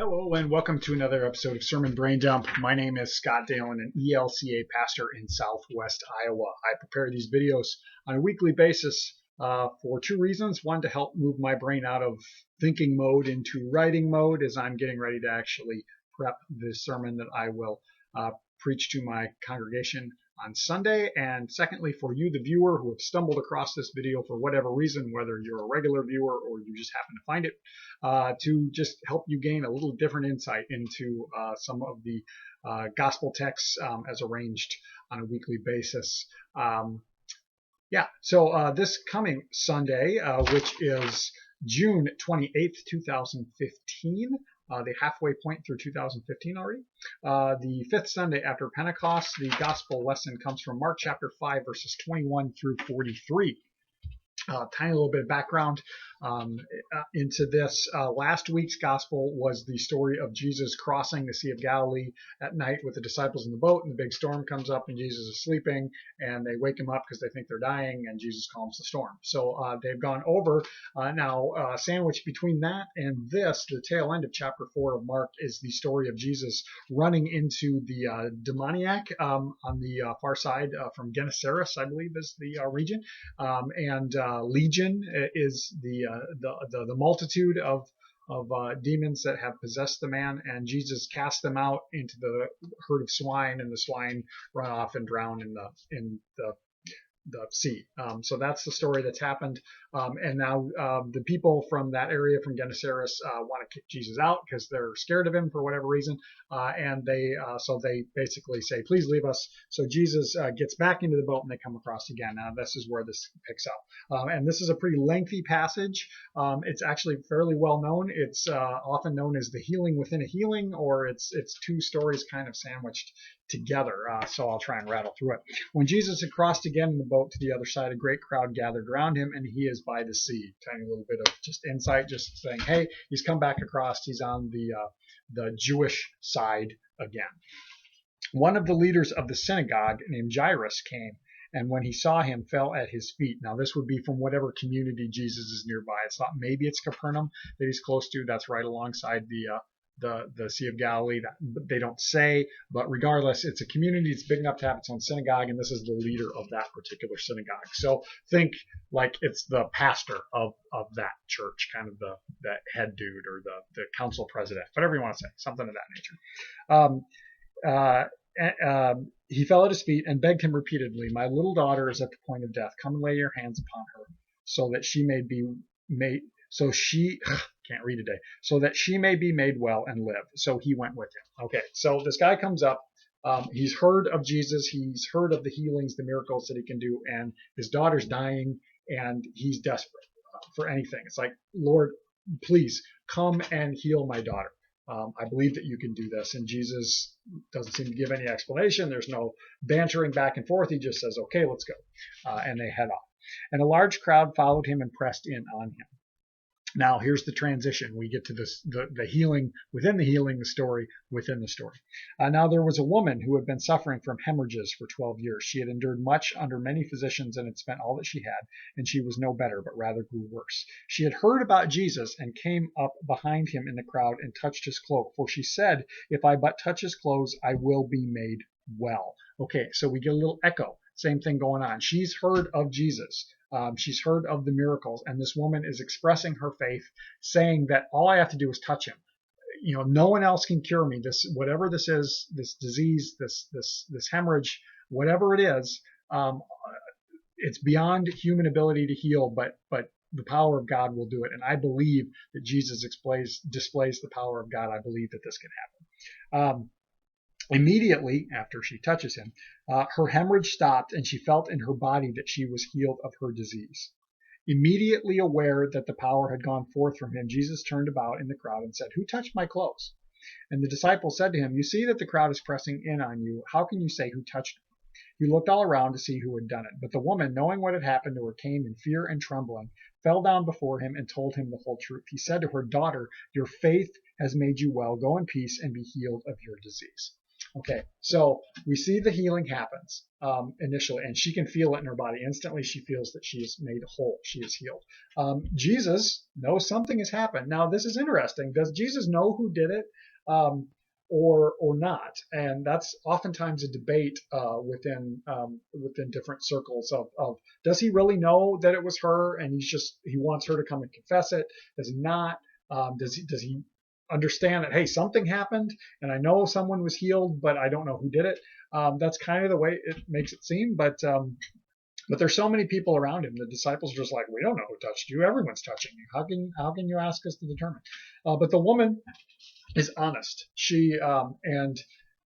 Hello and welcome to another episode of Sermon Braindump. My name is Scott Dalen, an ELCA pastor in Southwest Iowa. I prepare these videos on a weekly basis for two reasons. One, to help move my brain out of thinking mode into writing mode as I'm getting ready to actually prep the sermon that I will preach to my congregation on Sunday. And secondly, for you, the viewer, who have stumbled across this video for whatever reason, whether you're a regular viewer or you just happen to find it, to just help you gain a little different insight into some of the gospel texts as arranged on a weekly basis. So this coming Sunday, which is June 28th, 2015, the halfway point through 2015 already. The fifth Sunday after Pentecost, the gospel lesson comes from Mark chapter 5, verses 21 through 43. Tiny little bit of background into this. Last week's gospel was the story of Jesus crossing the Sea of Galilee at night with the disciples in the boat, and the big storm comes up, and Jesus is sleeping, and they wake him up because they think they're dying, and Jesus calms the storm. So they've gone over. Now, sandwiched between that and this, the tail end of chapter 4 of Mark is the story of Jesus running into the demoniac on the far side from Gennesaret, I believe is the region, and Legion is the multitude of demons that have possessed the man, and Jesus cast them out into the herd of swine, and the swine run off and drown in the sea. So that's the story that's happened. And now the people from that area, from Gennesaret, want to kick Jesus out because they're scared of him for whatever reason. And they basically say, please leave us. So Jesus gets back into the boat, and they come across again. Now this is where this picks up. And this is a pretty lengthy passage. It's actually fairly well known. It's often known as the healing within a healing, or it's two stories kind of sandwiched together. So I'll try and rattle through it. When Jesus had crossed again in the boat to the other side, a great crowd gathered around him, and he is by the sea. Tiny little bit of just insight, just saying, hey, he's come back across. He's on the Jewish side again. One of the leaders of the synagogue, named Jairus, came, and when he saw him, fell at his feet. Now, this would be from whatever community Jesus is nearby. It's not, maybe it's Capernaum that he's close to. That's right alongside the Sea of Galilee. They don't say, but regardless, it's a community. It's big enough to have its own synagogue, and this is the leader of that particular synagogue. So think like it's the pastor of that church, kind of the head dude or the council president, whatever you want to say, something of that nature. He fell at his feet and begged him repeatedly, my little daughter is at the point of death. Come and lay your hands upon her so that she may be made, so she may be made well and live. So he went with him. Okay, so this guy comes up. He's heard of Jesus. He's heard of the healings, the miracles that he can do, and his daughter's dying, and he's desperate for anything. It's like, Lord, please come and heal my daughter. I believe that you can do this. And Jesus doesn't seem to give any explanation. There's no bantering back and forth. He just says, okay, let's go. And they head off. And a large crowd followed him and pressed in on him. Now, here's the transition. We get to this, the healing within the healing, the story within the story. Now, there was a woman who had been suffering from hemorrhages for 12 years. She had endured much under many physicians and had spent all that she had, and she was no better, but rather grew worse. She had heard about Jesus and came up behind him in the crowd and touched his cloak, for she said, if I but touch his clothes, I will be made well. Okay, so we get a little echo. Same thing going on. She's heard of Jesus. She's heard of the miracles, and this woman is expressing her faith, saying that all I have to do is touch him. You know, no one else can cure me. This, whatever this is, this disease, this hemorrhage, whatever it is, it's beyond human ability to heal, but the power of God will do it. And I believe that Jesus displays the power of God. I believe that this can happen. Immediately after she touches him, her hemorrhage stopped, and she felt in her body that she was healed of her disease. Immediately aware that the power had gone forth from him, Jesus turned about in the crowd and said, who touched my clothes? And the disciples said to him, you see that the crowd is pressing in on you. How can you say who touched me? He looked all around to see who had done it. But the woman, knowing what had happened to her, came in fear and trembling, fell down before him, and told him the whole truth. He said to her, daughter, your faith has made you well. Go in peace and be healed of your disease. Okay, so we see the healing happens initially, and she can feel it in her body. Instantly, she feels that she is made whole. She is healed. Jesus knows something has happened. Now, this is interesting. Does Jesus know who did it, or not? And that's oftentimes a debate within different circles of does he really know that it was her, and he wants her to come and confess it? Does he not? Does he understand that, hey, something happened and I know someone was healed, but I don't know who did it? That's kind of the way it makes it seem. But there's so many people around him. The disciples are just like, we don't know who touched you. Everyone's touching you. How can you ask us to determine? But the woman is honest. She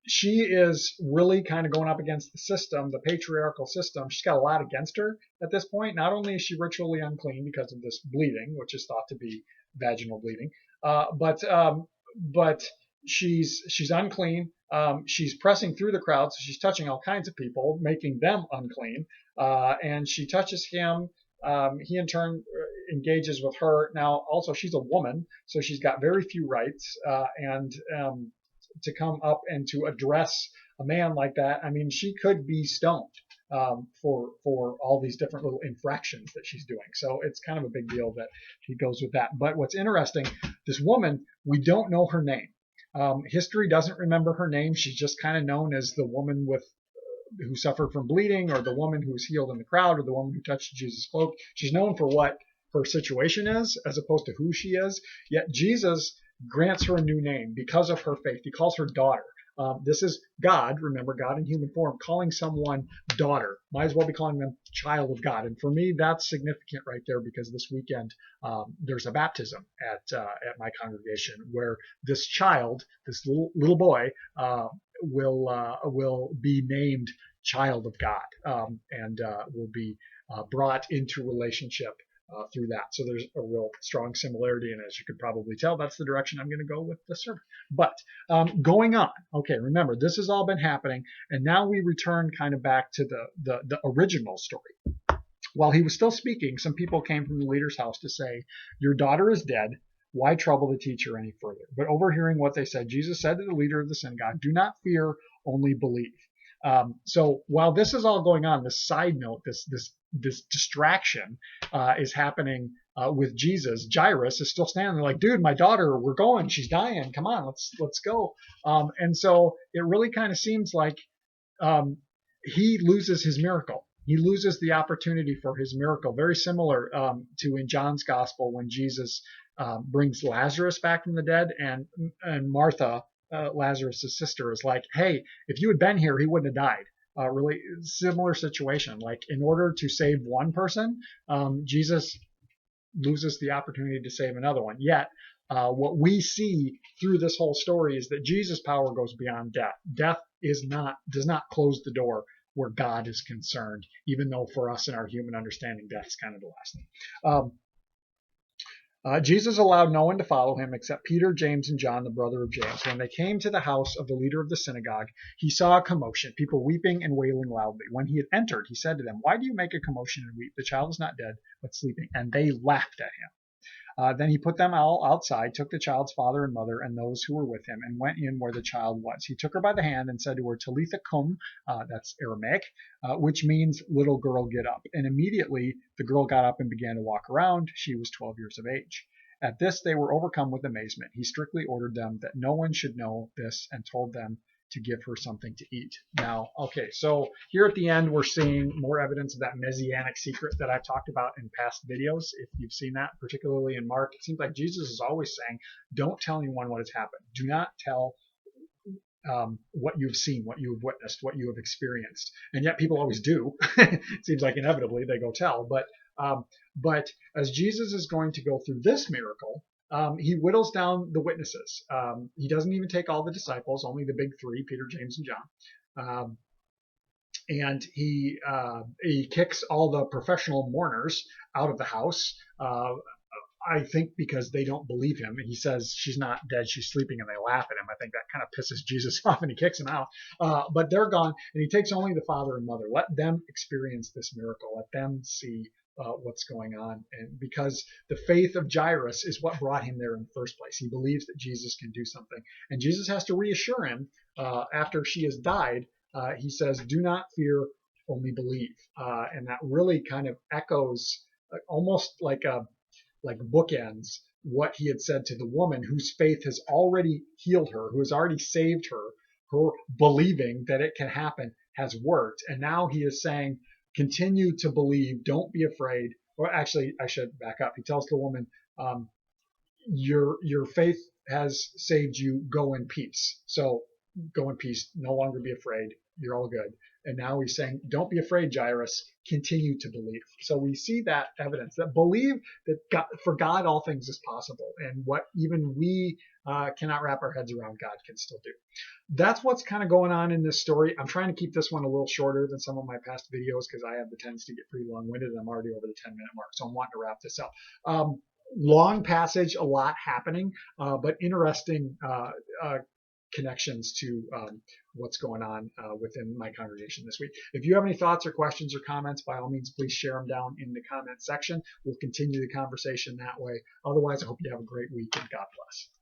is really kind of going up against the system, the patriarchal system. She's got a lot against her at this point. Not only is she ritually unclean because of this bleeding, which is thought to be vaginal bleeding, but she's unclean. She's pressing through the crowd, so she's touching all kinds of people, making them unclean. And she touches him. He in turn engages with her. Now, also, she's a woman, so she's got very few rights. And to come up and to address a man like that, I mean, she could be stoned for all these different little infractions that she's doing. So it's kind of a big deal that he goes with that. But what's interesting, this woman, we don't know her name. History doesn't remember her name. She's just kind of known as the woman who suffered from bleeding, or the woman who was healed in the crowd, or the woman who touched Jesus' cloak. She's known for what her situation is as opposed to who she is. Yet Jesus grants her a new name because of her faith. He calls her daughter. This is God, remember, God in human form, calling someone daughter. Might as well be calling them child of God. And for me, that's significant right there, because this weekend there's a baptism at my congregation where this child, this little boy, will be named child of God, and will be brought into relationship through that. So there's a real strong similarity, and as you could probably tell, that's the direction I'm going to go with the sermon. But going on, okay, remember, this has all been happening, and now we return kind of back to the original story. While he was still speaking, some people came from the leader's house to say, your daughter is dead. Why trouble the teacher any further? But overhearing what they said, Jesus said to the leader of the synagogue, do not fear, only believe. So while this is all going on, this side note, this distraction is happening with Jesus. Jairus is still standing there like, dude, my daughter, we're going. She's dying. Come on, let's go. And so it really kind of seems like he loses his miracle. He loses the opportunity for his miracle. Very similar to in John's gospel when Jesus brings Lazarus back from the dead, and Martha, Lazarus' sister, is like, hey, if you had been here, he wouldn't have died. Really similar situation. Like, in order to save one person, Jesus loses the opportunity to save another one. Yet, what we see through this whole story is that Jesus' power goes beyond death. Death does not close the door where God is concerned, even though for us in our human understanding, death is kind of the last thing. Jesus allowed no one to follow him except Peter, James, and John, the brother of James. When they came to the house of the leader of the synagogue, he saw a commotion, people weeping and wailing loudly. When he had entered, he said to them, why do you make a commotion and weep? The child is not dead, but sleeping. And they laughed at him. Then he put them all outside, took the child's father and mother and those who were with him, and went in where the child was. He took her by the hand and said to her, Talitha cum, that's Aramaic, which means, little girl, get up. And immediately the girl got up and began to walk around. She was 12 years of age. At this they were overcome with amazement. He strictly ordered them that no one should know this, and told them to give her something to eat. Now, okay, so here at the end, we're seeing more evidence of that messianic secret that I've talked about in past videos. If you've seen that, particularly in Mark, it seems like Jesus is always saying, don't tell anyone what has happened. Do not tell what you've seen, what you have witnessed, what you have experienced. And yet people always do. It seems like inevitably they go tell. But as Jesus is going to go through this miracle, he whittles down the witnesses. He doesn't even take all the disciples, only the big three, Peter, James, and John. And he kicks all the professional mourners out of the house, I think because they don't believe him. And he says she's not dead, she's sleeping, and they laugh at him. I think that kind of pisses Jesus off, and he kicks them out. But they're gone, and he takes only the father and mother. Let them experience this miracle. Let them see what's going on. And because the faith of Jairus is what brought him there in the first place. He believes that Jesus can do something. And Jesus has to reassure him after she has died. He says, do not fear, only believe. And that really kind of echoes almost like bookends what he had said to the woman whose faith has already healed her, who has already saved her. Her believing that it can happen has worked. And now he is saying, continue to believe, don't be afraid. Or actually, I should back up. He tells the woman, your faith has saved you, go in peace. So go in peace, no longer be afraid, you're all good. And now he's saying, don't be afraid, Jairus, continue to believe. So we see that evidence, that believe that God, for God all things is possible, and what even we cannot wrap our heads around, God can still do. That's what's kind of going on in this story. I'm trying to keep this one a little shorter than some of my past videos because I have the tendency to get pretty long-winded, and I'm already over the 10-minute mark, so I'm wanting to wrap this up. Long passage, a lot happening, but interesting connections to what's going on within my congregation this week. If you have any thoughts or questions or comments, by all means, please share them down in the comment section. We'll continue the conversation that way. Otherwise, I hope you have a great week, and God bless.